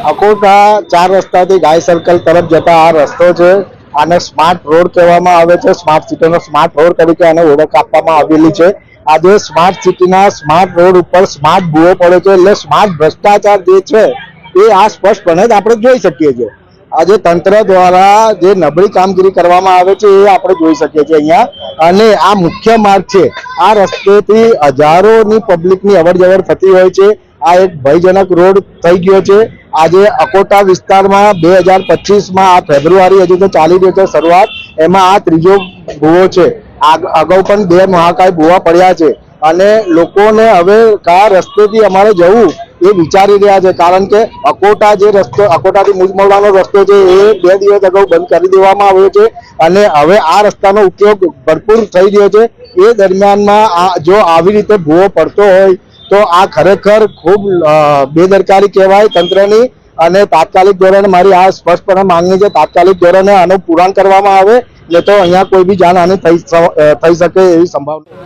અકોટા 4 રસ્તાથી ગાય circle તરફ જતા આ રસ્તો છે. આને સ્માર્ટ રોડ કહેવામાં આવે છે. સ્માર્ટ સિટીનો સ્માર્ટ રોડ તરીકે આને ઓળખ આપવામાં આવેલી છે. આજે સ્માર્ટ સિટીના સ્માર્ટ રોડ ઉપર સ્માર્ટ ભૂવો પડે છે, એટલે સ્માર્ટ ભ્રષ્ટાચાર જે છે એ આ સ્પષ્ટપણે જ આપણે જોઈ શકીએ છીએ. આજે તંત્ર દ્વારા જે નબળી કામગીરી કરવામાં આવે છે એ આપણે જોઈ શકીએ છીએ અહીંયા. અને આ મુખ્ય માર્ગ છે, આ રસ્તેથી હજારોની પબ્લિકની અવરજવર થતી હોય છે. આ એક ભયજનક રોડ થઈ ગયો છે. આજે અકોટા વિસ્તારમાં 2025માં આ ફેબ્રુઆરી હજુ તો ચાલી રહ્યો છે શરૂઆત, એમાં આ ત્રીજો ભૂવો છે. અગાઉ પણ 2 મહાકાય ભૂવા પડ્યા છે અને લોકોને હવે કયા રસ્તેથી અમારે જવું એ વિચારી રહ્યા છે. કારણ કે અકોટા જે રસ્તો, અકોટાથી મુજમોડાનો રસ્તો છે એ 2 દિવસ અગાઉ બંધ કરી દેવામાં આવ્યો છે અને હવે આ રસ્તાનો ઉપયોગ ભરપૂર થઈ રહ્યો છે. એ દરમિયાનમાં જો આવી રીતે ભૂવો પડતો હોય તો આ ખરેખર ખૂબ બેદરકારી કહેવાય તંત્રની. અને તાત્કાલિક ધોરણે મારી આ સ્પષ્ટપણે માંગણી છે, તાત્કાલિક ધોરણે આનું પુરાણ કરવામાં આવે, ને તો અહીંયા કોઈ બી જાનહાનિ થઈ શકે એવી સંભાવના.